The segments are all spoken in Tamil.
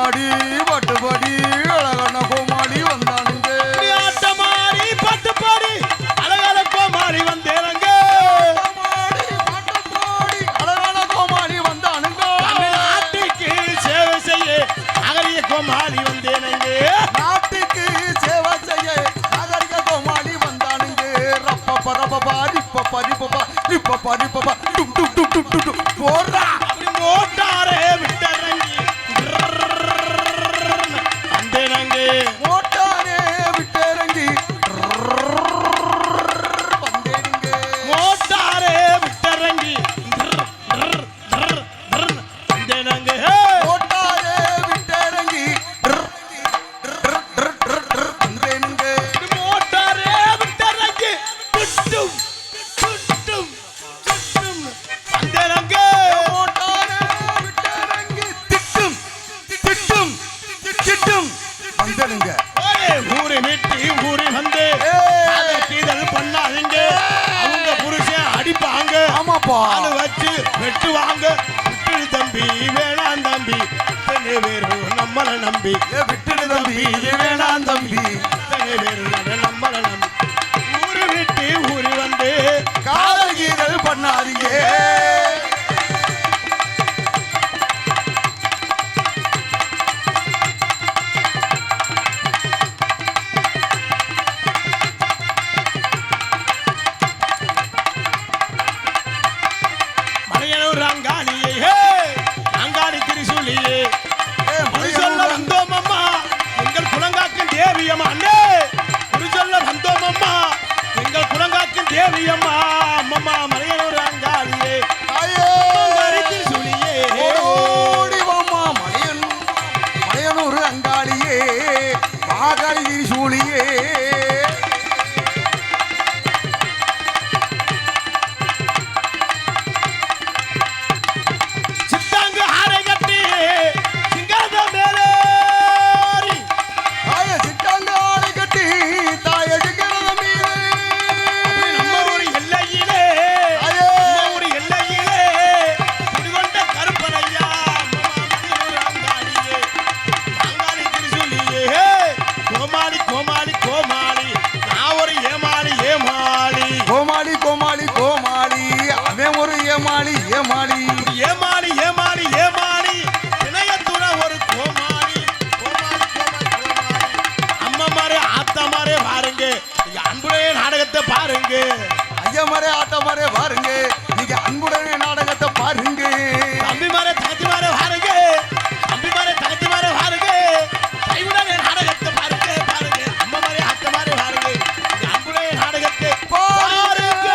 ஆட்டமாடி பட்டுப்பாடி அழகான கோமாளி வந்தானுங்க. ஆட்டமாடி பட்டுப்பாடி அழகான கோமாளி வந்தேனுங்க. பட்டுப்பாடி அழகான கோமாளி வந்தானுங்க. நாட்டுக்கு சேவை செய்ய அகரிய கோமாளி வந்தேனுங்க. நாட்டுக்கு சேவை செய்ய அகரிய கோமாளி வந்தானுங்க. ரப்ப பரப்பா ரிப்ப பரிப்பா ரிப்ப பரிப்பா டுக் டுக் டுக் டுக் டுக் போறா. அப்படி மோட்டாரே விட்டறங்கி வந்தேனுங்க. மோட்டாரே விட்டறங்கி வந்தேனுங்க. மோட்டாரே விட்டறங்கி வந்தேனுங்க. மோட்டாரே விட்டறங்கி வந்தேனுங்க. மோட்டாரே விட்டறங்கி சுட்டும் சுட்டும் சுட்டும் வந்தேனுங்க. மோட்டாரே விட்டறங்கி திட்டும் திட்டும் திட்டும் வந்தேனுங்க. ஊரு விட்டு ஊரு வந்து கீதல் பண்ணாதீங்க. அவங்க புருஷன் அடிப்பாங்க. ஆமாப்பா. அது வச்சு வெட்டுவாங்க. விட்டுடு தம்பி வேணாம் தம்பி இத்தனை பேரும் நம்மள நம்பி. விட்டுடு தம்பி இது வேணாம் தம்பி. இத்தனை பேரும் நம்மள நம்பி. ஊரு விட்டு ஊரு வந்து காதல் கீதல் பண்ணாதீங்க. மலையனூர் அங்காளியே அங்காளி திரிசூலியே சொல்ல வந்தோம் அம்மா எங்கள் குலங்காக்கும் தேவியம்மா. அண்ணே ஒரு சொல்ல வந்தோம் அம்மா எங்கள் குலங்காக்கும் தேவியம்மா. அம்மம்மா மலையனூர் அங்காளியே திரிசூலியே. ஓடி வாமா மலையனூர் அங்காளியே மாகாளி திரிசூலியே. சித்தாங்கு ஆடை கட்டி சிங்காத மேலேறி சிட்டாங்க ஆளை கட்டி தாயடிக்கிறத மீது நம்ம ஊர் எல்லையிலே நம்ம ஊர் எல்லையிலே குடிகொண்ட கருப்பனையா அங்காளியே அங்காளி திரிசூலியே. கோமாளி கோமாளி கோமாளி நான் ஒரு ஏமாளி ஏமாளி. கோமாளி கோமாளி கோமாளி அவன் ஒரு ஏமாளி ஏமாளி. ஏமாளி ஏமாளி ஏமாளி இணையத்துட ஒரு கோமாளி கோமாளி கோமாளி கோமாளி. அம்மாமாரே ஆத்தாமாரே பாருங்க நீங்க அன்புடைய நாடகத்தை பாருங்க. ஐயமாரே ஆட்டமாரே பாருங்க நீங்க அன்புடனே நாடகத்தை பாருங்க. தம்பிமாரே தங்கச்சிமாரே பாருங்க. தம்பிமாரே தங்கச்சிமாரே பாருங்க. கைவுடனே நாடகத்தை பாருங்க பாருங்க. அம்மாமாரே ஆத்தாமாரே பாருங்க நீங்க அன்புடைய நாடகத்தை பாருங்க.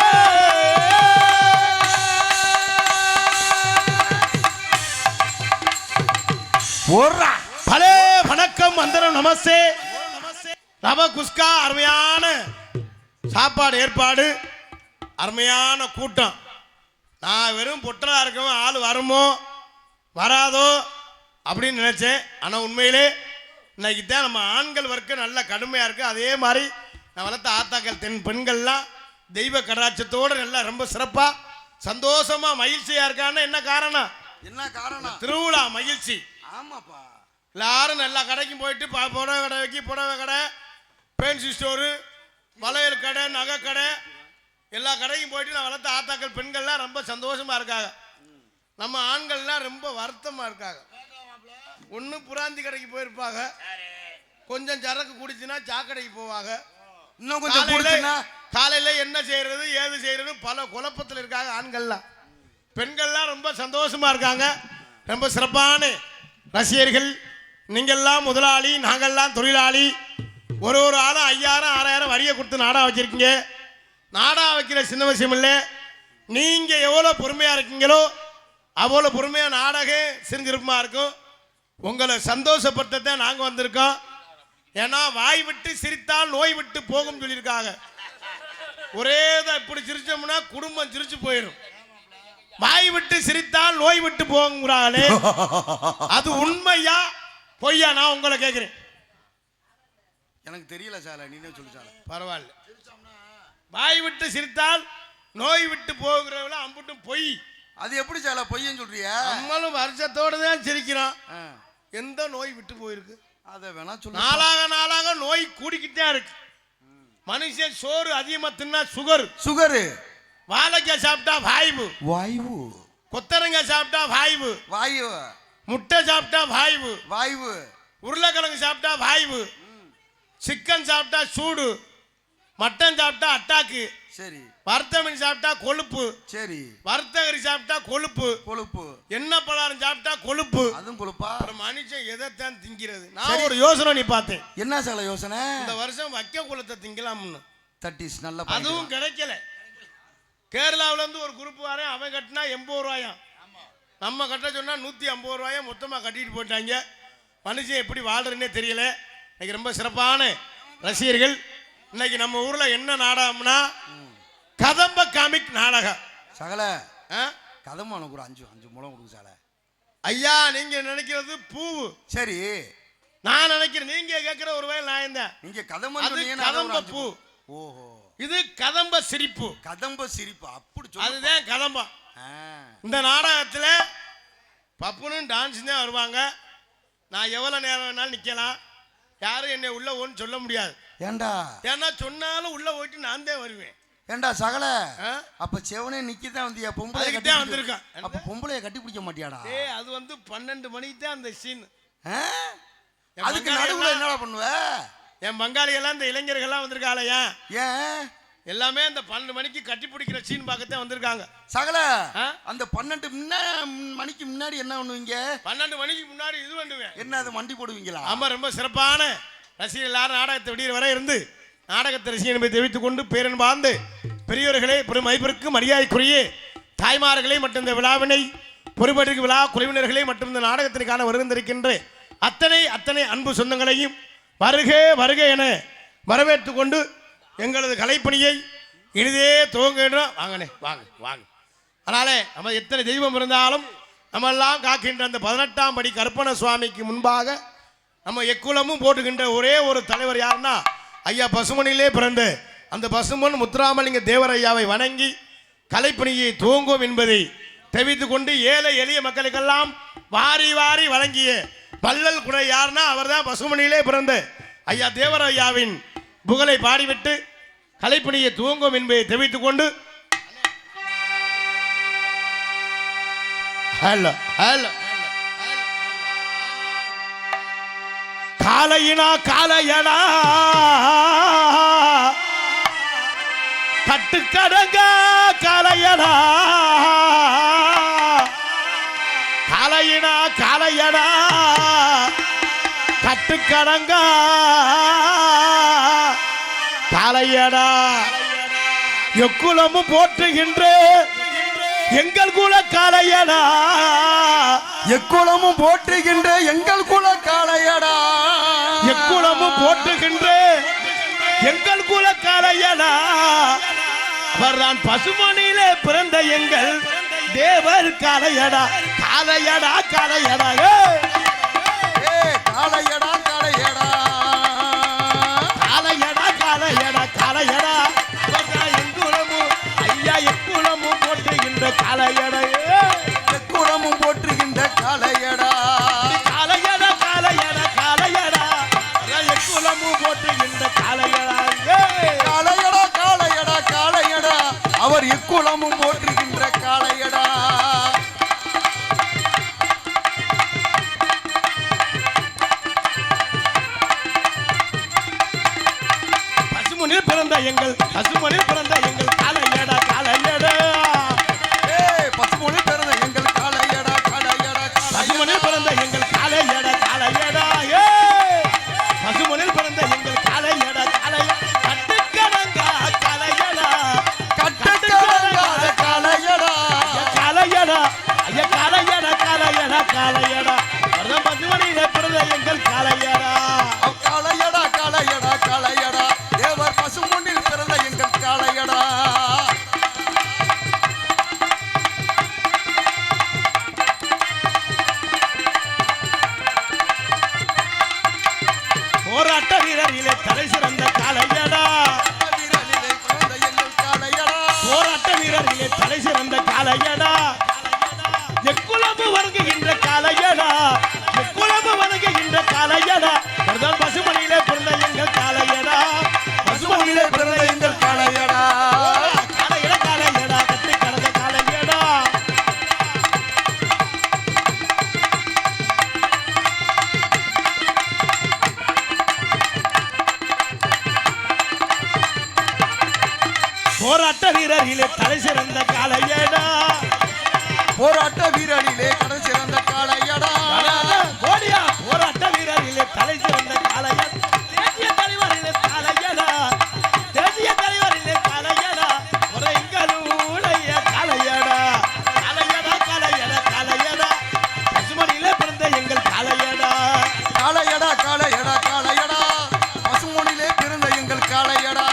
போறா. பலே வணக்கம் வந்தனம் நமஸ்தே ரவ குஸ்கா. அருமையான சாப்பாடு ஏற்பாடு அருமையான கூட்டம். நான் வெறும் பொட்டலா இருக்கவும் ஆள் வருமோ வராதோ அப்படின்னு நினைச்சேன். ஆனால் உண்மையிலே இன்னைக்கு தான் நம்ம ஆண்கள் வர்க்கம் நல்ல கடுமையாக இருக்குது. அதே மாதிரி நான் வளர்த்த ஆத்தாக்கள் பெண்கள்லாம் தெய்வ கடாட்சத்தோடு நல்லா ரொம்ப சிறப்பாக சந்தோஷமாக மகிழ்ச்சியாக இருக்கான்னு என்ன காரணம்? என்ன காரணம்? திருவிழா மகிழ்ச்சி. ஆமாப்பா. எல்லாரும் எல்லா கடைக்கும் போயிட்டு புடவை கடை வைக்கி புடவை கடை பேன்சி ஸ்டோரு வளையல் கடை நகை கடை எல்லா கடைக்கும் போயிட்டு நான் வளர்த்த ஆத்தாக்கள் பெண்கள்லாம் ரொம்ப சந்தோஷமா இருக்காங்க. நம்ம ஆண்கள்லாம் ரொம்ப வருத்தமா இருக்காங்க. ஒன்று புராந்தி கடைக்கு போயிருப்பாங்க. கொஞ்சம் சரக்கு குடிச்சுன்னா சாக்கடைக்கு போவாங்க. இன்னும் கொஞ்சம் குடிச்சுன்னா காலையில என்ன செய்யறது ஏது செய்யறது பல குழப்பத்தில் இருக்காங்க ஆண்கள்லாம். பெண்கள்லாம் ரொம்ப சந்தோஷமா இருக்காங்க. ரொம்ப சிறப்பான ரசிகர்கள். நீங்கள்லாம் முதலாளி நாங்கள்லாம் தொழிலாளி. ஒரு ஆளும் 5000 6000 வரியை கொடுத்து நாடா வச்சிருக்கீங்க. நாடா வைக்கிற சின்ன விஷயம் இல்லை. நீங்க எவ்வளோ பொறுமையா இருக்கீங்களோ அவ்வளோ பொறுமையா நாடகம் சிரிஞ்சிருப்பமா இருக்கும். உங்களை சந்தோஷப்படுத்த நாங்கள் வந்திருக்கோம். ஏன்னா வாய் விட்டு சிரித்தால் நோய் விட்டு போகும் சொல்லியிருக்காங்க. ஒரே தான் இப்படி சிரிச்சோம்னா குடும்பம் சிரிச்சு போயிடும். வாய் விட்டு சிரித்தால் நோய் விட்டு போகுங்கிறாங்களே, அது உண்மையா பொய்யா? நான் உங்களை கேட்கிறேன். எனக்கு தெரியல சார், நீனே சொல்லு சார். பரவாயில்ல. வாய் விட்டு சிரித்தால் நோய் விட்டு போகிறவள அம்புட்டும் பொய். அது எப்படி சார் பொய்யன்னு சொல்றியா? நம்மளும் வருஷத்தோடு தான் சிரிக்கிறோம். எந்த நோய் விட்டு போயிருக்கு? அதை வேணா சொல்ல. நாளாக நாளாக நோய் கூடிக்கிட்டே இருக்கு. மனுஷன் சோறு அதிகமா தின்னா சுகர், சுகரு. வாழைக்காய் சாப்பிட்டா வாய்வு, வாய்வு. கொத்தரங்காய் சாப்பிட்டா வாய்வு, வாயு. முட்டை சாப்பிட்டா வாய்வு, வாய்வு. உருளைக்கிழங்கு சாப்பிட்டா வாய்வு, சிக்கன் சாப்பிட்டா சூடு, மட்டன் சாப்பிட்டா அட்டாக்கு, சரி. வறுத்த மீன் சாப்பிட்டா கொழுப்பு, சரி. வறுத்த கறி சாப்பிட்டா கொழுப்பு, கொழுப்பு. எண்ணெய் பலகாரம் சாப்பிட்டா கொழுப்பு. அதுவும் கொழுப்பா? ஒரு மனுஷன் எதைத்தான் திங்கிறது? நான் ஒரு யோசனை நீ பார்த்தேன். என்ன சகல யோசனை? இந்த வருஷம் வைக்க குளத்தை திங்கலாம்னு. தட் இஸ் நல்ல. அதுவும் கிடைக்கல. கேரளாவில இருந்து ஒரு குரூப் வரேன், அவன் கட்டினா 80 ரூபாயா, நம்ம கட்ட சொன்னா 150 ரூபாயா மொத்தமா கட்டிட்டு போயிட்டாங்க. மனுஷன் எப்படி வாழ்றதுன்னே தெரியல. இன்னைக்கு ரொம்ப சிறப்பான ரசிகர்கள். இன்னைக்கு நம்ம ஊர்ல என்ன நாடகம்னா கதம்ப காமிக் நாடகம். சகல கதம்ப உனக்கு ஒரு 5 முழம் கொடுக்கு சகல. ஐயா நீங்க நினைக்கிறது பூவு, சரி. நான் நினைக்கிறேன் நீங்க கேட்கிற ஒரு வயல் நான் இந்த நீங்க கதம்ப கதம்ப பூ. ஓஹோ, இது கதம்ப சிரிப்பு. கதம்ப சிரிப்பு அப்படி சொல்லு. அதுதான் கதம்பம். இந்த நாடகத்துல பப்புனும் டான்ஸ் தான் வருவாங்க. நான் எவ்வளவு நேரம் வேணாலும் நிக்கலாம். யாரும் என்னை உள்ள ஓன்னு சொல்ல முடியாது. ஏண்டா? ஏன்னா சொன்னாலும் உள்ள போயிட்டு நான் தான் வருவேன். ஏண்டா சகல, அப்ப செவனே நிக்கதான் வந்தியா? பொம்பளை கட்டி வந்திருக்கான். அப்ப பொம்பளைய கட்டி பிடிக்க மாட்டியாடா? அது 12 மணிக்கு தான் அந்த சீன். அதுக்கு நடுவுல என்னடா பண்ணுவ? என் பங்காளி எல்லாம் இந்த இளைஞர்கள்லாம் வந்திருக்காளையா? ஏன் எல்லாமே அந்த 12 மணிக்கு கட்டி பிடிக்கிற சீன் பார்க்கத்தான் வந்திருக்காங்க. சகல அந்த 12 மணிக்கு முன்னாடி என்ன பண்ணுவீங்க? 12 மணிக்கு முன்னாடி இது பண்ணுவேன். என்ன அது மண்டி போடுவீங்களா? ஆமா, ரொம்ப சிறப்பான ரசிகர் எல்லாரும் நாடகத்தை விடிய வரை இருந்து நாடகத்தை ரசிகர் என்பதை தெரிவித்துக் கொண்டு பேரன் வாழ்ந்து பெரியோர்களே, பெருமைப்பிற்கு மரியாதைக்குரிய தாய்மார்களே மற்றும் இந்த விழாவினை பொறுப்பேற்று விழா குழுவினர்களே மற்றும் இந்த நாடகத்திற்கான வருகின்றிருக்கின்ற அத்தனை அன்பு சொந்தங்களையும் வருக வருக என வரவேற்றுக் கொண்டு எங்களது கலைப்பணியை இனிதே துவங்குகின்றோம். வாங்கண்ணே, வாங்க வாங்க. அதனாலே நம்ம எத்தனை தெய்வம் இருந்தாலும் நம்ம எல்லாம் காக்கின்ற அந்த 18ஆம் படி கருப்பண சுவாமிக்கு முன்பாக நம்ம எக்குலமும் போட்டுக்கின்ற ஒரே ஒரு தலைவர் யாருன்னா ஐயா பசுமனிலே பிறந்த அந்த பசுமன் முத்துராமலிங்க தேவர் ஐயாவை வணங்கி கலைப்பணியை துவங்கும் என்பதை தெரிவித்துக் கொண்டு ஏழை எளிய மக்களுக்கெல்லாம் வாரி வாரி வழங்கிய பல்லல் குடை யாருன்னா அவர் தான் பசுமனிலே பிறந்த ஐயா தேவர் ஐயாவின் புகழை பாடிவிட்டு கலைப்பணியை துவங்கும் என்பதை தெரிவித்துக் கொண்டு ஹலோ ஹலோ காலையினா காலையடா கட்டுக்கடங்க காலையடா காலையினா காலையடா கட்டுக்கடங்க காலையடா எக்குலமும் போற்றுகின்ற எங்கள் குல காலையடா எக்குலமும் போற்றுகின்ற எங்கள் குல காலையடா எக்குலமும் போற்றுகின்ற எங்கள் குல காலையடா அவர்தான் பசுமணியிலே பிறந்த எங்கள் தேவர் காலையடா காலையடா காலையடா காலையடா காலையடா காலையடா காலையடா காலையடா எங்குலமும் ஐயா எக்குலமும் போற்றுகின்ற காலையடா எக்குலமும் போற்றுகின்ற காலையடா காலையடா காலையடா காலையடா எக்குலமும் போற்றுகின்ற காலையடா காலையடா காலையடா காலையடா அவர் எக்குலமும் போற்றுகின்ற காலையடா பசுமனில் பிறந்த எங்கள் காலையடா காலையடா பசுமொழி பிறந்த எங்கள் காலையடா காலையடா பசுமனில் பிறந்த எங்கள் காலையடா காலையடா பசுமனில் பிறந்த எங்கள் காலையடா காலையடா கட்டுக்கடங்கா காலையடா கட்டுக்கடங்காத காலையடா காலையடா ஐயா காலையடா காலையடா காலையடா வரதம் பசுமனிலே பிறந்த எங்கள் காலையடா காலையடா காலையடா காலையடா தேவர் பசுமொழில் பிறந்த எங்கள் காலையடா போராட்ட வீரரிலே தலை சிறந்த காலையடா போராட்ட வீரரிலே தலை சிறந்த காலையடா எக்குலமு வருகின்ற காலையடா எக்குலமு காளையடா பசுமணியிலே பிறந்த எங்கள் காளையடா பசுமணியிலே பிறந்த எங்கள் காளையடா காளையடா காளையடா கட்டி கடந்த காளையடா போராட்ட வீரரிலே தலை சிறந்த காளையடா போராட்ட வீரரிலே கடை சிறந்த காளையடா கோடியா போராட்ட வீரரிலே தலை சிறந்த காளையடா தேசிய தலைவரிலே காளையடா தேசிய தலைவரிலே காளையடா ஒரு எங்களுடைய காளையடா காளையடா காளையடா காளையடா பசுமணியிலே பிறந்த எங்கள் காளையடா காளையடா காளையடா காளையடா பசுமணியிலே பிறந்த எங்கள் காளையடா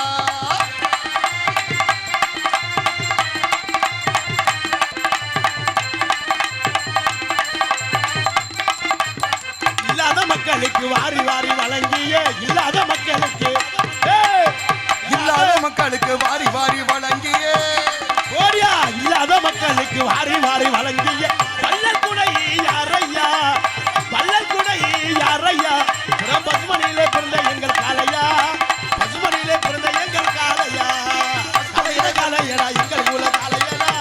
இல்லாத மக்களுக்கு வாரி வாரி வழங்கிய இல்லாத மக்களுக்கு இல்லாத மக்களுக்கு வாரி வாரி வழங்கியே கோடியா இல்லாத மக்களுக்கு வாரி வாரி வழங்கிய வள்ளல் குடை யாரையா வள்ளல் குடை யாரையா பசுமணியிலே பிறந்த எங்கள் காளையா பசுமணியிலே பிறந்த எங்கள் காளையா காளையடா காளையடா எங்கள் குல காளையடா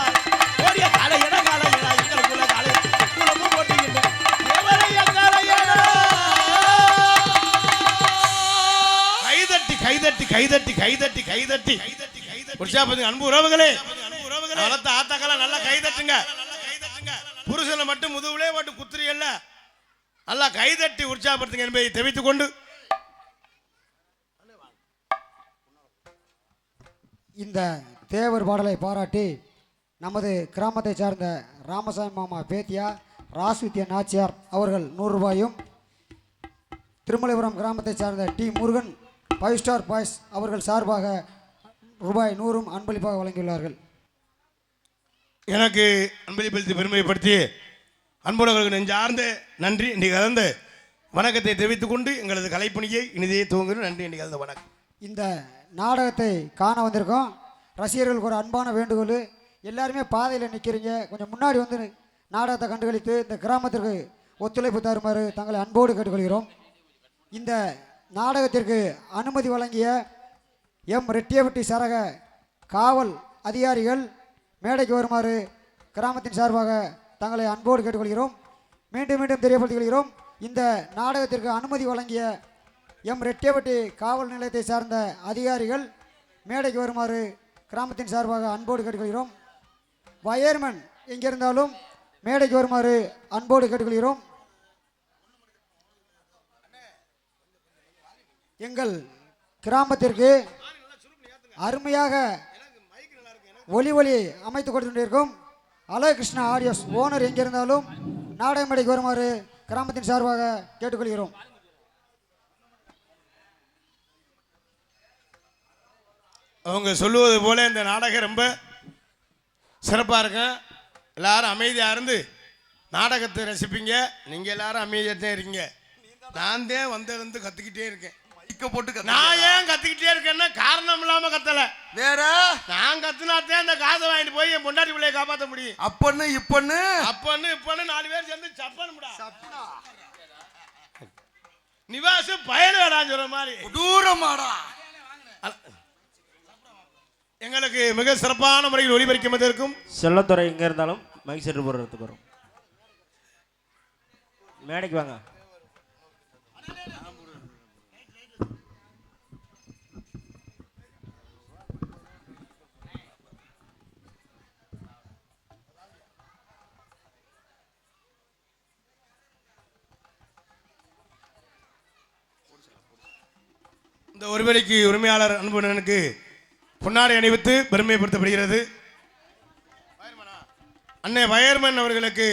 கோடியா காளையடா காளையடா எங்கள் குல காளையா குலமும் போட்டுகின்ற தேவரைய காளையடா கைதட்டி கைதட்டி கைதட்டி கைதட்டி கைதட்டி உற்சாகப்பதி அன்பு உறவுகளே வளர்த்த ஆத்தாக்கெல்லாம் நல்லா கைதட்டுங்க புருஷனை மட்டும் முதுகுலே போட்டு குத்துறி அல்ல நல்லா கைதட்டி உற்சாகப்படுத்துங்க என்பதை தெரிவித்துக் கொண்டு இந்த தேவர் பாடலை பாராட்டி நமது கிராமத்தை சார்ந்த ராமசாமி மாமா பேத்தியா ராசுத்திய நாச்சியார் அவர்கள் 100 ரூபாயும் திருமலைபுரம் கிராமத்தை சார்ந்த டி முருகன் 5 ஸ்டார் பாய்ஸ் அவர்கள் சார்பாக ரூபாய் 100 அன்பளிப்பாக வழங்கியுள்ளார்கள். எனக்கு அன்பளிப்பளித்து பெருமைப்படுத்தி அன்புறவர்களுக்கு நெஞ்சார்ந்த நன்றி இன்றைக்கு கலந்த வணக்கத்தை தெரிவித்துக் கொண்டு எங்களது கலைப்பணியை இனிதே துவங்குகிறோம். நன்றி இன்றைக்கு கலந்த வணக்கம். இந்த நாடகத்தை காண வந்திருக்கோம். ரசிகர்களுக்கு ஒரு அன்பான வேண்டுகோள், எல்லாருமே பாதையில் நிற்கிறீங்க, கொஞ்சம் முன்னாடி வந்து நாடகத்தை கண்டுகளித்து இந்த கிராமத்திற்கு ஒத்துழைப்பு தருமாறு தங்களை அன்போடு கேட்டுக்கொள்கிறோம். இந்த நாடகத்திற்கு அனுமதி வழங்கிய எம் ரெட்டியப்பட்டி சரக காவல் அதிகாரிகள் மேடைக்கு வருமாறு கிராமத்தின் சார்பாக தங்களை அன்போடு கேட்டுக்கொள்கிறோம். மீண்டும் மீண்டும் தெரியப்படுத்திக் கொள்கிறோம். இந்த நாடகத்திற்கு அனுமதி வழங்கிய எம் ரெட்டியப்பட்டி காவல் நிலையத்தை சார்ந்த அதிகாரிகள் மேடைக்கு வருமாறு கிராமத்தின் சார்பாக அன்போடு கேட்டுக்கொள்கிறோம். வயர்மன் எங்கிருந்தாலும் மேடைக்கு வருமாறு அன்போடு கேட்டுக்கொள்கிறோம். எங்கள் கிராமத்திற்கு அருமையாக ஒலி அமைத்து கொடுத்துருக்கும் அழகிருஷ்ணா ஆடியோஸ் ஓனர் எங்கிருந்தாலும் நாடக மேடைக்கு வருமாறு கிராமத்தின் சார்பாக கேட்டுக்கொள்கிறோம். அவங்க சொல்லுவது போல இந்த நாடகம் ரொம்ப சிறப்பாக இருக்கும். எல்லாரும் அமைதியாக இருந்து நாடகத்தை ரசிப்பீங்க. நீங்கள் எல்லாரும் அமைதியாக தான் இருக்கீங்க. நான் தான் வந்திருந்து கற்றுக்கிட்டே இருக்கேன். நான் ஏன் கத்துக்கிட்டே இருக்கேன்னா காரணம் இல்லாம கத்தல, வேற நான் கத்துனாத்தான் இந்த காசை வாங்கிட்டு போய் என் பொண்டாட்டி பிள்ளைய காப்பாற்ற முடியும். அப்பன்னு இப்பன்னு 4 பேர் சேர்ந்து சப்பனுடா நிவாசு பயல் வேடான்னு சொல்ற மாதிரி தூரமாடா. எங்களுக்கு மிக சிறப்பான முறையில் ஒளிபரிக்கும் இருக்கும். செல்லத்துறை எங்க இருந்தாலும் மைக் செட்டு போடுறதுக்கு வரும். மேடைக்கு வாங்க. இந்த ஒருவேளைக்கு உரிமையாளர் அன்புடனுக்கு பொன்னாடை அணிவித்து பெருமைப்படுத்தப்படுகிறது. அன்னை வயர்மன் அவர்களுக்கு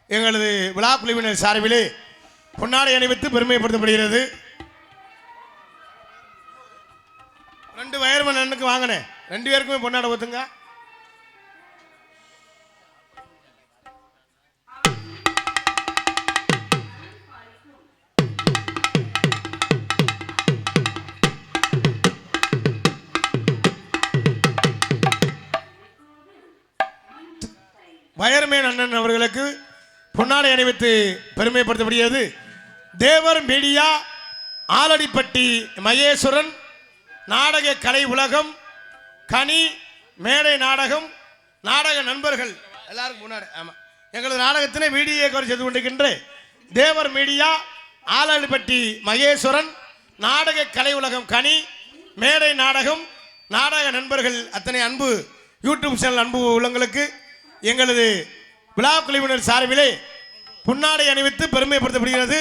எங்களது விழா குழுவினர் சார்பிலே பொன்னாடை அணிவித்து பெருமைப்படுத்தப்படுகிறது. 2 வயர்மன் அண்ணனுக்கு வாங்கினேன், 2 பேருக்குமே பொன்னாடை ஊத்துங்க. வயர்மேன் அண்ணன் அவர்களுக்கு பொன்னாடை அணிவித்து பெருமைப்படுத்தப்படுகிறது. தேவர் மீடியா, ஆலடிப்பட்டி மகேஸ்வரன், நாடக கலை உலகம், கனி, மேடை நாடகம், நாடக நண்பர்கள் எல்லாருக்கும் முன்னாடி ஆமாம் எங்களது நாடகத்தினை வீடியோ குறைச்சி கொண்டிருக்கின்ற தேவர் மீடியா, ஆலடிப்பட்டி மகேஸ்வரன், நாடக கலை உலகம், கனி, மேடை நாடகம், நாடக நண்பர்கள் அத்தனை அன்பு யூடியூப் சேனல் அன்பு உள்ளங்களுக்கு எங்களது விழா குழுவினர் சார்பிலே பொன்னாடை அணிவித்து பெருமைப்படுத்தப்படுகிறது.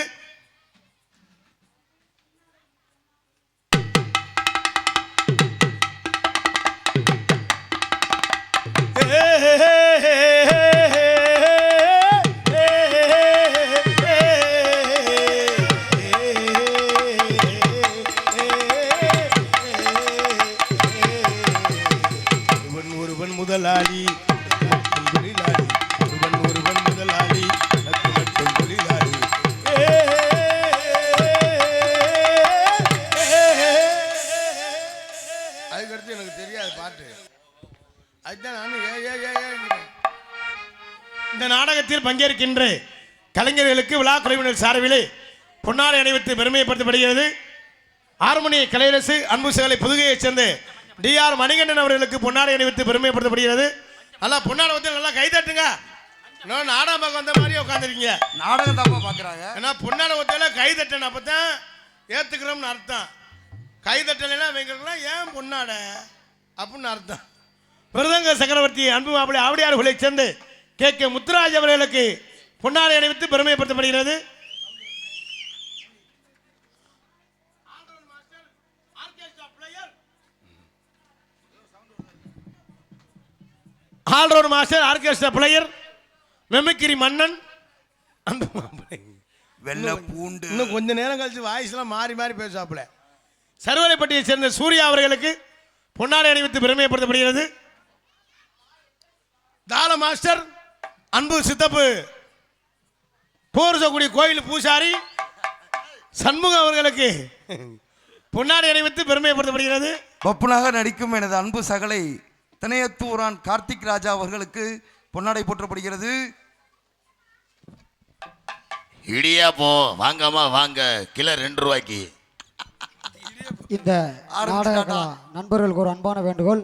ஒருவன் முதலாளி தொழிலாளி, ஒருவன் முதலாளி தொழிலாளி. அதுக்கடுத்து எனக்கு தெரியாது பாட்டு, அதுதான் நானும் இந்த நாடகத்தில் பங்கேற்கின்ற கலைஞர்களுக்கு விழா குழுவினர் சார்பிலே பொன்னாடை அணிவித்து பெருமைப்படுத்தப்படுகிறது. ஹார்மோனிய கலையரசு அன்பு சகலை புதுகையைச் சேர்ந்த DR மணிகண்டன் அவர்களுக்கு பொன்னாடை அணிவித்து பெருமைப்படுத்தப்படுகிறது. நல்லா பொன்னாடை வந்து நல்லா கைதட்டுங்க. நாடகம் பார்க்க வந்த மாதிரி உட்காந்துருக்கீங்க, நாடகம் தான் பாக்குறாங்க. ஏன்னா பொன்னாடை ஒத்தையில கைதட்டணும், அப்பதான் ஏத்துக்கிறோம்னு அர்த்தம். கைதட்டலாம் வைக்கலாம் ஏன் பொன்னாடை அப்படின்னு அர்த்தம். விருதங்க சக்கரவர்த்தி அன்பு மாப்பிள்ளை ஆவடியார்களை சேர்ந்து KK முத்துராஜ் அவர்களுக்கு பொன்னாடை அணிவித்து பெருமைப்படுத்தப்படுகிறது. All round master orchestra player mimicry மன்னன் அன்பு மாப்பிள்ளை வெள்ளை பூண்டு. இன்னும் கொஞ்ச நேரம் கழிச்சு வாய்ஸ்லாம் மாறி மாறி பேசுவாப்புல சர்வலைப்பட்டியை சேர்ந்த சூர்யா அவர்களுக்கு பொன்னாடை அணிவித்து பெருமைப்படுத்தப்படுகிறது. தாள மாஸ்டர் அன்பு சித்தப்பு போர்சகுடி கோயில் பூசாரி சண்முகம் அவர்களுக்கு பொன்னாடை அணிவித்து பெருமைப்படுத்தப்படுகிறது. பப்புனாக நடிக்கும் எனது அன்பு சகலை திணையத்தூரான் கார்த்திக் ராஜா அவர்களுக்கு பொன்னாடை போற்றப்படுகிறது. இடியாப்போ வாங்கம்மா வாங்க, கிலோ 2 ரூபாய்க்கு. இந்த நாடக நண்பர்களுக்கு ஒரு அன்பான வேண்டுகோள்,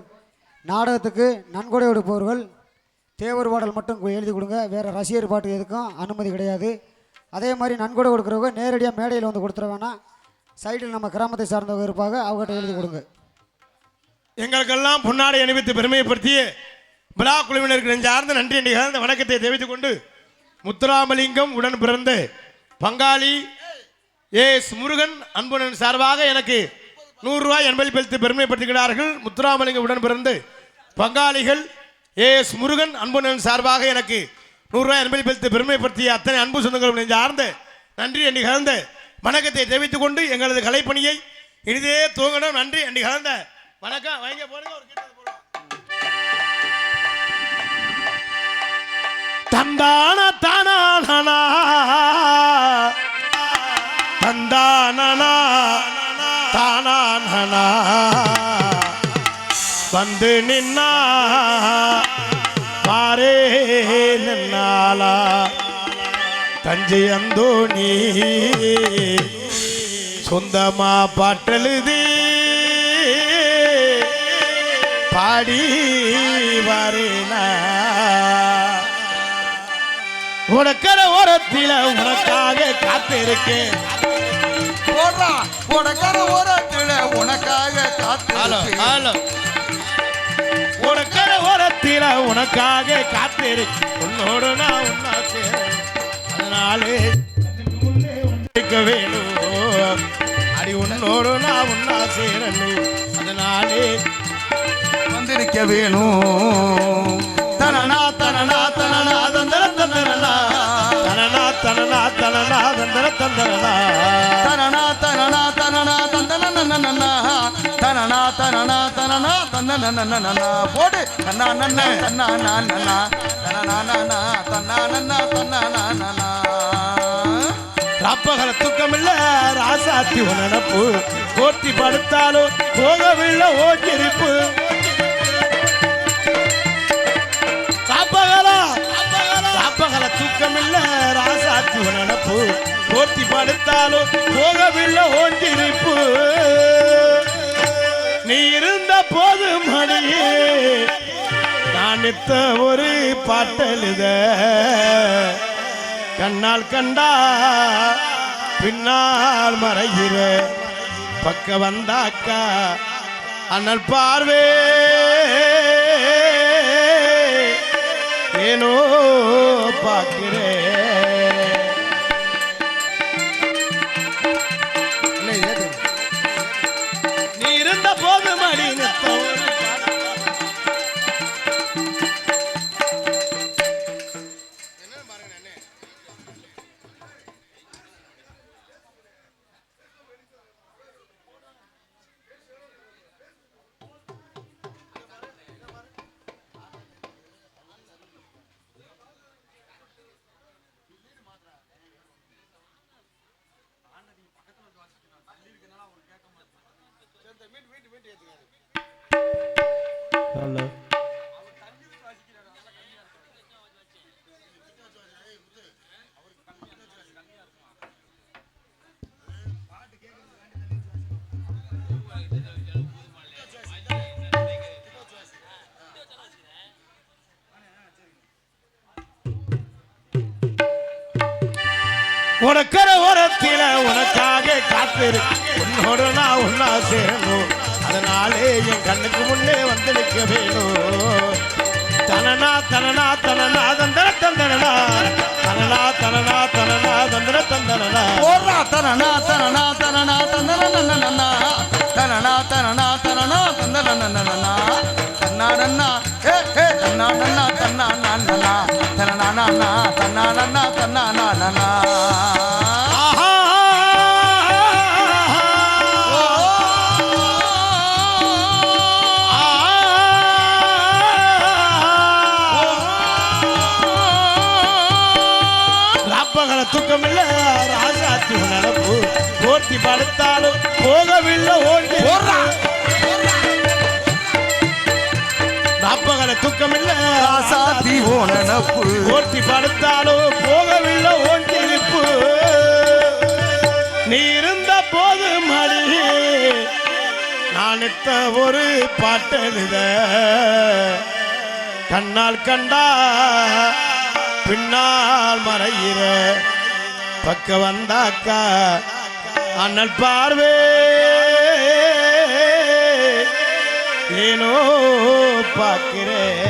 நாடகத்துக்கு நன்கொடை கொடுப்பவர்கள் தேவர் பாடல் மட்டும் எழுதி கொடுங்க, வேறு ரசிகர் பாட்டு எதுக்கும் அனுமதி கிடையாது. அதே மாதிரி நன்கொடை கொடுக்குறவங்க நேரடியாக மேடையில் வந்து கொடுத்துட வேணாம், சைடில் நம்ம கிராமத்தை சார்ந்தவங்க இருப்பாங்க, அவங்ககிட்ட எழுதி கொடுங்க. எங்களுக்கெல்லாம் பொன்னாடை அணிவித்து பெருமைப்படுத்திய விழா குழுவினருக்கு நெஞ்சார்ந்த நன்றி நிகழ்ந்த வணக்கத்தை தெரிவித்துக் கொண்டு முத்துராமலிங்கம் உடன் பிறந்த பங்காளி எஸ் முருகன் அன்புடன் சார்பாக எனக்கு 100 ரூபாய் என்பளித்து பெருமைப்படுத்துகிறார்கள். முத்துராமலிங்கம் உடன் பிறந்த பங்காளிகள் எஸ் முருகன் அன்புடன் சார்பாக எனக்கு 100 ரூபாய் என்பளித்து பெருமைப்படுத்திய அத்தனை அன்பு சொந்தங்களும் நெஞ்சார்ந்த நன்றி நிகழ்ந்த வணக்கத்தை தெரிவித்துக் கொண்டு எங்களது கலைப்பணியை இனிதே துவங்கணும். நன்றி நிகழ்ந்த வணக்கம். வாங்க போடுங்க, ஒரு கீதத்தை போடுங்க. தந்தான தானா தந்தானா தானா வந்து நின்னா பாரே நின்னாலா தஞ்சை அந்தோணி சொந்தமா பாட்டெழுதி பாடி வரேனா உனக்கர ஓரத்தில உனக்காக காத்திருக்கேன். உனக்கர ஓரத்தில உனக்காக காத்திருக்கேன். உனக்கர ஓரத்தில உனக்காக காத்திருக்கேன். உன்னோடு நான் உன்னா சேரேன், அதனாலே வேணும் அடி உன்னோடு நான் உன்னா சேரணும், அதனாலே வந்திருக்க வேணும். தனனா தனனா தனனா தந்தர தந்தரனா தனனா தனனா தனனா தந்தர தந்தரனா தனனா தனனா தனனா தந்தனனனனனா தனனா தனனா தனனா தந்தனனனனனா போடு தன்னா நன்னா தன்னா நன்னா தனனா நன்னா தன்னா நன்னா தன்னா நன்னா. ராப்பகல தூக்கமில்ல ராசாத்தி உனப்பு போட்டி படுத்தாலும் போகவில்லை ஓச்சிருப்பு. ராப்பகல தூக்கமில்ல ராசா ராசாத்தி நினப்பு போத்தி படுத்தாலும் போகவில்லை ஓஞ்சிருப்பு நீ இருந்த போது மடியே நான் நித்த ஒரு பாட்டெழுத கண்ணால் கண்டா பின்னால் மறைகிற பக்க வந்தாக்கா அண்ணல் பார்வே ஏனோ பார்க்கிறேன் நீ இருந்த போது மடி நித்தம் ஹலோ உனக்கர ஓரத்தில உனக்காக காத்திரு உன்னோடு நான் ஒன்னா சேரணும் அதனாலே என் கண்ணுக்கு முன்னே வந்து நிற்க வேணும் தனனா தனனா தனனா தந்தன தந்தனா தனனா தனனா தனனா தந்தன தந்தனா ஓரா தனனா தனனா தனனா தந்தனனனனனா தனனா தனனா தனனா தந்தனனனனனா தன்னானன்னா ஏ ஏ தன்னானன்னா தன்னானன்னா தனனானன்னா தன்னானன்னா தன்னானன்னா தூக்கமில்ல ராசாத்தி நடப்பு போத்தி படுத்தாலும் போகவில்லை ஓடி நாப்பகல தூக்கமில்ல ராசாத்தி நினப்பு போத்தி படுத்தாலும் போகவில்லை ஓண்டிருப்பு நீ இருந்த போது மடி நான் இத்த ஒரு பாட்டெழுத கண்ணால் கண்டா பின்னால் மறைகிற பக்க வந்தாக்கா அண்ணல் பார்வே ஏனோ பார்க்கிறேன்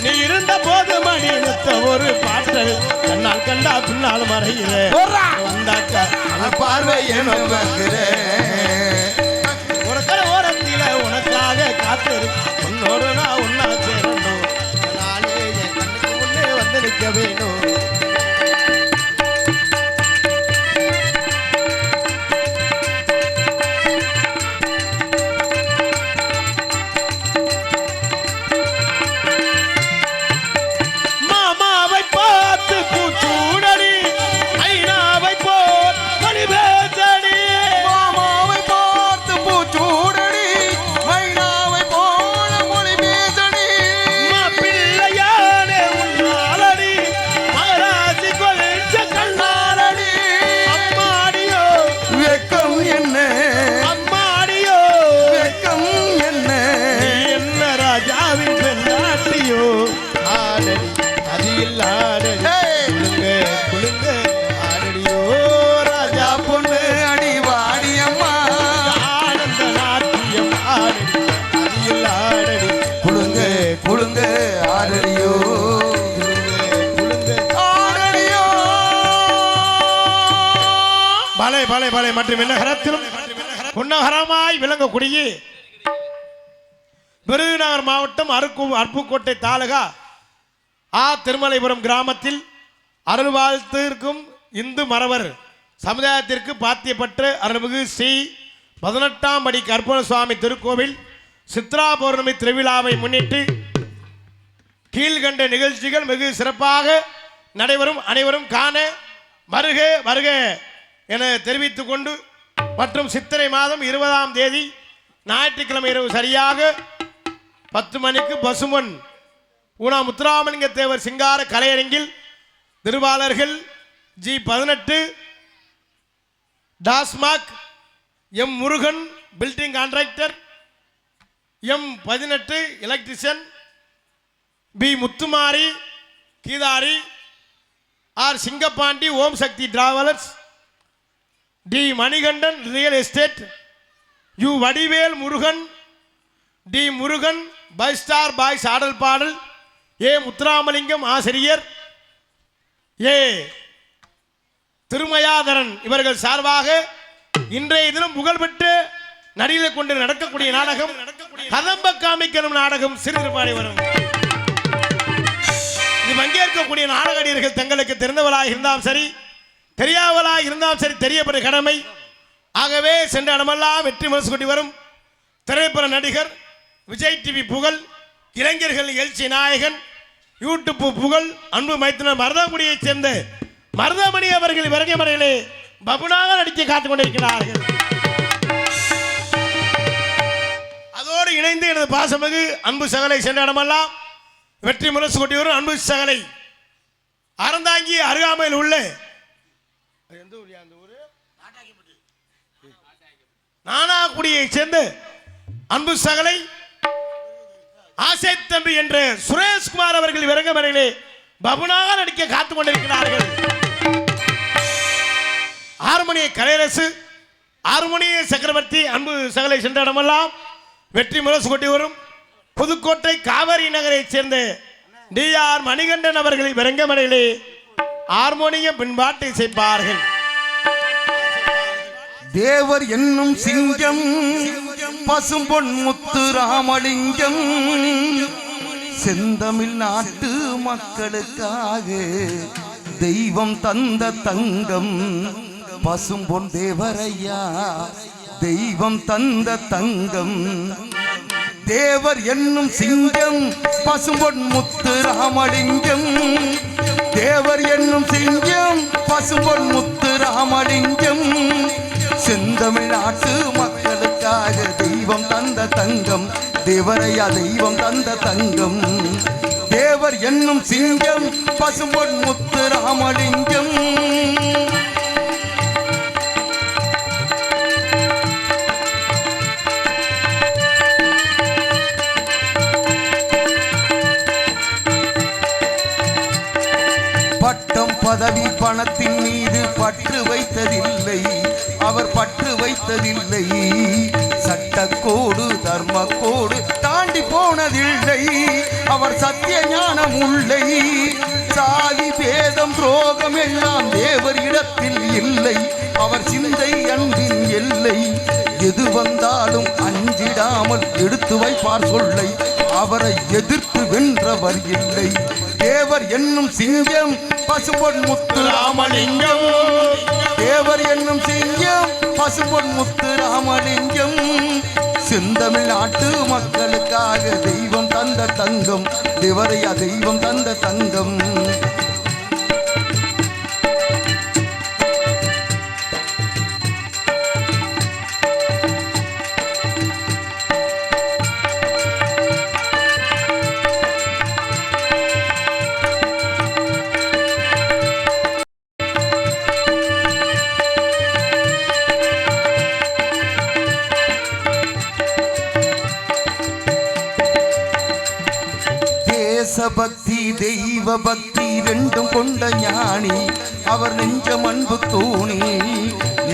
நீ இருந்த போது மணி நித்த ஒரு பாட்டல் கண்ணால் கண்டா பின்னால் மறைகிற வந்தாக்கா அண்ணல் பார்வை ஏனோ பார்க்கிறேன் ஒரு கரை ஓரத்தில உனக்காக காத்திரு உன்னோடு நான் ஒன்னா சேரணும் அதனாலே என் கண்ணுக்கு முன்னே வந்து நிற்க வேணும் மற்றும் விண்ணகரத்திலும் புன்னகரமாய் விளங்கக்கூடிய விருதுநகர் மாவட்டம் அருப்புக்கோட்டை தாலுகா திருமலைபுரம் கிராமத்தில் அருள் வாழ்த்திருக்கும் இந்து மறவர் சமுதாயத்திற்கு பாத்தியப்பட்ட அருள்மிகு ஸ்ரீ 18ஆம் படி கற்பூர சுவாமி திருக்கோவில் சித்ரா பௌர்ணமி திருவிழாவை முன்னிட்டு கீழ்கண்ட நிகழ்ச்சிகள் மிக சிறப்பாக நடைபெறும். அனைவரும் காண வருக வருக என தெரிவித்துக் கொண்டு மற்றும் சித்திரை மாதம் 20ஆம் தேதி ஞாயிற்றுக்கிழமை இரவு சரியாக 10 மணிக்கு பசுமன் ஊனா முத்துராமலிங்க தேவர் சிங்கார கலையரங்கில் திருவாளர்கள் G18 TASMAC, M Murugan building contractor, M18 electrician, P Muthumari கீதாரி, R Singapandi Om Shakti travellers, D Manikandan real estate, U Vadivel Murugan, D Murugan பை ஸ்டார் பாய்ஸ் ஆடல் பாடல், ஏ முத்துராமலிங்கம் ஆசிரியர், ஏ திருமயாதரன் இவர்கள் சார்பாக இன்றைய தினம் புகழ்பெற்று நடிகளை கொண்டு நடக்கக்கூடிய நாடகம் கதம்ப காமிக்கணும் நாடகம் சிறுபாடி வரும். இது பங்கேற்கக்கூடிய நாடகடியர்கள் தங்களுக்கு தெரிந்தவளாக இருந்தாலும் சரி, தெரியாதவளாக இருந்தாலும் சரி, தெரியப்பட்ட கடமை. ஆகவே சென்ற இடமெல்லாம் வெற்றி முரசு கொண்டு வரும் திரைப்பட நடிகர், விஜய் டிவி புகழ், இளைஞர்கள் எழுச்சி நாயகன், யூடியூப் புகழ், அன்பு மைத்தினர் மருதகுடியைச் சேர்ந்த மருதமணி அவர்கள் விறகு மறையிலே பபுனாக நடிக்க காத்துக் கொண்டிருக்கிறார்கள். அதோடு இணைந்து எனது பாசமிகு அன்பு சகலை சென்ற இடமெல்லாம் வெற்றி முரசு கொண்டு வரும் அன்பு சகலை அறந்தாங்கி அருகாமையில் உள்ள நானாக்குடியை சேர்ந்த அன்பு சகலை ஆசை தம்பி என்ற சுரேஷ்குமார் அவர்கள் விறகு மறையிலே பபுனாக நடிக்க காத்துக் கொண்டிருக்கிறார்கள். ஆறுமணிய கலையரசு, ஆறுமணிய சக்கரவர்த்தி அன்பு சகலை சென்ற இடமெல்லாம் வெற்றி முரசு கொட்டி வரும் புதுக்கோட்டை காவிரி நகரைச் சேர்ந்த டிஆர் மணிகண்டன் அவர்களை விரங்கமடையிலே ஹார்மோனியம் பின்பாட்டு இசைப்பார்கள். தேவர் என்னும் சிங்கம் பசும்பொன் முத்து ராமலிங்கம் செந்தமிழ் நாட்டு மக்களுக்காக தெய்வம் தந்த தங்கம் பசும்பொன் தேவரையா தெய்வம் தந்த தங்கம். தேவர் என்னும் சிங்கம் பசும்பொன் முத்து ராமலிங்கம் தேவர் என்னும் சிங்கம் பசும்பொன் முத்து ராமலிங்கம் செந்தமிழ் நாட்டு மக்களுக்காக தெய்வம் தந்த தங்கம் தேவரையா தெய்வம் தந்த தங்கம். தேவர் என்னும் சிங்கம் பசும்பொன் முத்து ராமலிங்கம். பட்டம் பதவி பணத்தின் மீது பற்று வைத்ததில்லை, அவர் பற்று வைத்ததில்லை. சட்டக்கோடு தர்மக்கோடு தாண்டி போனதில்லை, அவர் சத்திய ஞானம் உள்ளை. சாதி பேதம் துரோகம் எல்லாம் தேவர் இடத்தில் இல்லை, அவர் சிந்தை அன்பின் எல்லை. எது வந்தாலும் அஞ்சிடாமல் எடுத்து வைப்பார் சொல்லை, அவரை எதிர்த்து வென்றவர் இல்லை. தேவர் என்னும் சிங்கம் பசும்பொன் முத்து ராமலிங்கம் தேவர் என்னும் சிங்கம் பசும்பொன் முத்து ராமலிங்கம் செந்தமிழ் நாட்டு மக்களுக்காக தெய்வம் தந்த தங்கம் தேவரையா தெய்வம் தந்த தங்கம். தேசபக்தி தெய்வ பக்தி ரெண்டும் கொண்ட ஞானி, அவர் நெஞ்சம் அன்பு தூணி.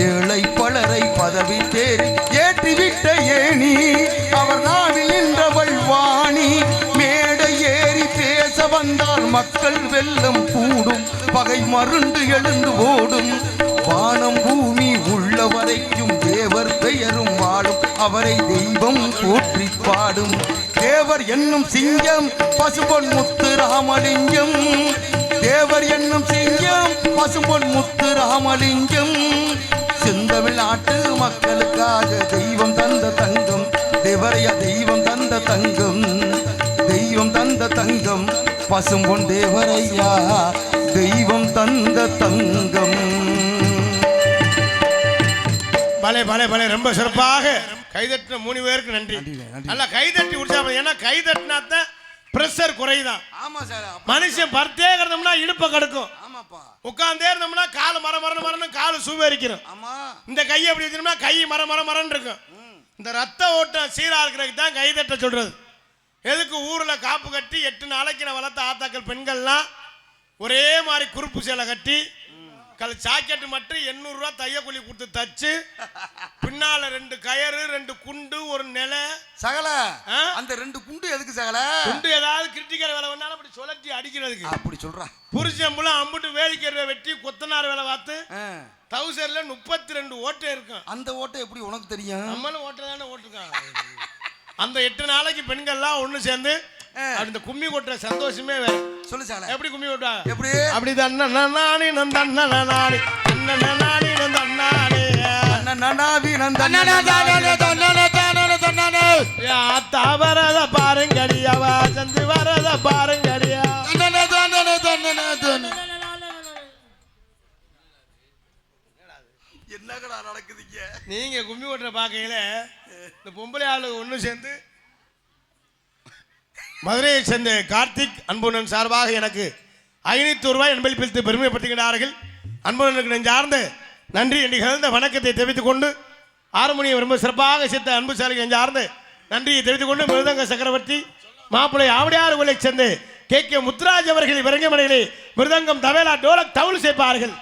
ஏழை பலரை பதவி தேறி ஏற்றிவிட்ட ஏணி, அவர் நாவில் நின்றவள் வாணி. மேடை ஏறி பேச வந்தால் மக்கள் வெள்ளம் கூடும், பகை மருண்டு எழுந்து ஓடும். வானம் பூமி உள்ள வரைக்கும் தேவர் பெயரும் வாழும், அவரை தெய்வம் போற்றி பாடும். தேவர் என்னும் சிங்கம் பசும்பொன் முத்து ராமலிங்கம் தேவர் என்னும் சிங்கம் பசும்பொன் முத்து ராமலிங்கம் செந்தமிழ் நாட்டு மக்களுக்காக தெய்வம் தந்த தங்கம் தேவரையா தெய்வம் தந்த தங்கம் தெய்வம் தந்த தங்கம் பசும்பொன் தேவரையா தெய்வம் தந்த தங்கம். பலே பலே பலே ரொம்ப சிறப்பாக கைதட்டின 3 பேருக்கு நன்றி. நல்லா கைதட்டி உற்சாகம். ஏன்னா கைதட்டினா தான் பிரஷர் குறைதான். ஆமா சார். மனுஷன் பர்த்தே கிடந்தோம்னா இடுப்பை கடுக்கும். ஆமா ஆமாப்பா. உட்கார்ந்தே இருந்தோம்னா கால் மரன்னு கால் சூவேரிக்கிறோம். ஆமா. இந்த கையை எப்படி வச்சிருந்தோம்னா கை மரன்னு இருக்கும். இந்த ரத்த ஓட்டம் சீரா இருக்கிறதுக்கு தான் கை தட்ட சொல்றது. எதுக்கு ஊர்ல காப்பு கட்டி 8 நாளைக்கு நான் வளர்த்த ஆத்தாக்கள் பெண்கள்லாம் ஒரே மாதிரி குறுப்பு சேலை கட்டி சாக்கெட்டு மட்டும் 800 ரூபா தையக்கூலி கொடுத்து தச்சு பின்னால 2 கயறு 2 குண்டு ஒரு நிலை சகல. அந்த 2 குண்டு எதுக்கு சகல? குண்டு ஏதாவது கிரிட்டிக்கல் வேலை வேணாலும் அப்படி சுழட்டி அடிக்கிறதுக்கு. அப்படி சொல்றா. புருஷம்புல அம்புட்டு வேலிக்கருவை வெட்டி கொத்தனார் வேலை பார்த்து தௌசண்ட்ல 32 ஓட்டை இருக்கும். அந்த ஓட்டை எப்படி உனக்கு தெரியும்? நம்மளும் ஓட்டை தானே ஓட்டுருக்காங்க. அந்த 8 நாளைக்கு பெண்கள்லாம் ஒண்ணு சேர்ந்து அந்த கும்மி கொட்டுற சந்தோஷமே வேற. சொல்லு சால. எப்படி கும்மி கொட்டுவாங்க? எப்படி? அப்படி தன்னானி நந்தன்னானி அண்ணனானி நந்தன்னானி அண்ணனாவி நந்தன்னானே ஆத்தா வரத பாருங்கடியாவா சந்து வரத பாருங்கடியா. என்னங்கடா நடக்குதுங்க? நீங்க கும்மி கொட்டுற பார்க்கையில இந்த பொம்பளை ஆளு ஒண்ணு சேர்ந்து மதுரையை சேர்ந்த கார்த்திக் அன்புடன் சார்பாக எனக்கு 500 ரூபாய் அன்பளிப்பித்து பெருமைப்படுத்துகிறார்கள். அன்புடனுக்கு நெஞ்சார்ந்த நன்றி நிகழ்ந்த வணக்கத்தை தெரிவித்துக் கொண்டு ஆறுமணியை ரொம்ப சிறப்பாக சேர்த்த அன்பு சாலைக்கு நெஞ்சார்ந்த நன்றியை தெரிவித்துக் கொண்டு மிருதங்க சக்கரவர்த்தி மாப்பிள்ளை ஆவடியார் உலை சேர்ந்து கே முத்துராஜ் அவர்கள் விரங்க மனையிலே மிருதங்கம் தவேலா டோலக் தவுள் சேர்ப்பார்கள்.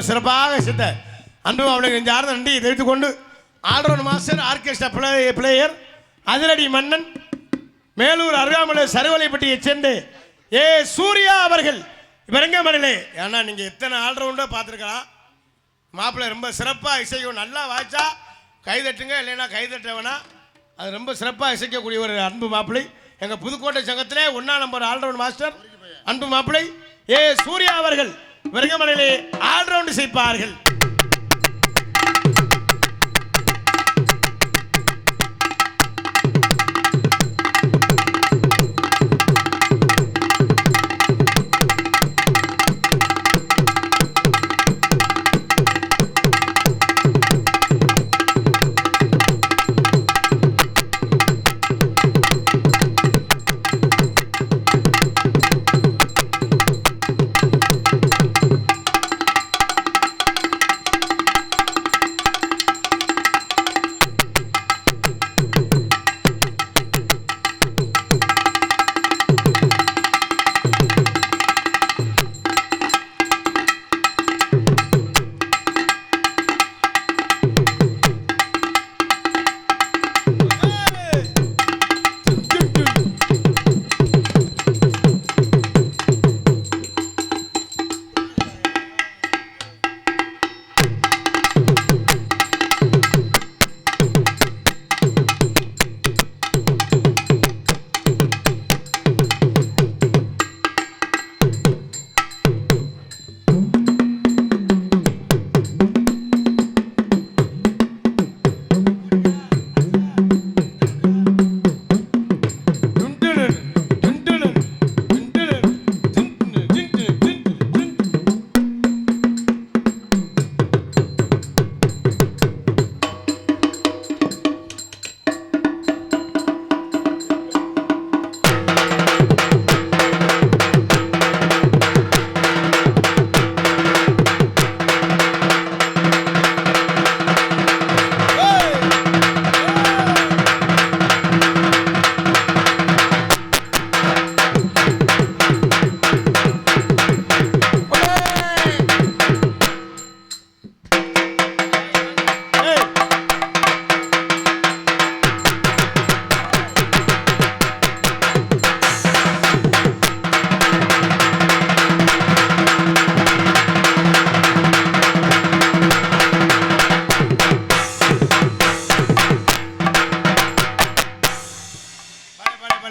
சிறப்பாக சித்த அன்பு அவளுக்கு நெஞ்சார்ந்த நன்றியை தெரிவித்துக் கொண்டு ஆல்ரவுண்ட் மாஸ்டர் ஆர்கெஸ்ட்ரா பிளேயர் அதிரடி மன்னன் மேலூர் அருகாமலை சருவலைப்பட்டியை சேர்ந்து ஏ சூர்யா அவர்கள் விரங்கமணிலே. ஏன்னா நீங்க எத்தனை ஆல்ரவுண்டா பார்த்துருக்கலாம். மாப்பிள்ளை ரொம்ப சிறப்பாக இசைக்கும். நல்லா வாய்ச்சா கைதட்டுங்க, இல்லைன்னா கைதட்ட வேணா. அது ரொம்ப சிறப்பாக இசைக்கக்கூடிய ஒரு அன்பு மாப்பிள்ளை. எங்கள் புதுக்கோட்டை சங்கத்திலே 1ஆம் நம்பர் ஆல்ரவுண்ட் மாஸ்டர் அன்பு மாப்பிள்ளை ஏ சூர்யா அவர்கள் விரங்கமணிலே ஆல்ரவுண்ட் செய்ப்பார்கள்.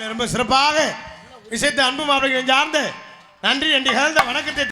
ரொம்ப சிறப்பாக இசைத்த அன்பு மாப்பிள்ளைகளை சார்ந்த நன்றி கலந்த வணக்கத்தை